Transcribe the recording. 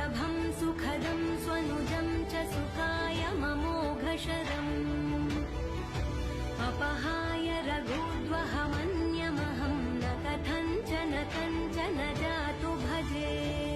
सुलभं सुखदं स्वनुजं च सुखायममोघशरम् अपहाय रघुद्वहमन्यमहं न कथञ्चन जातु भजे।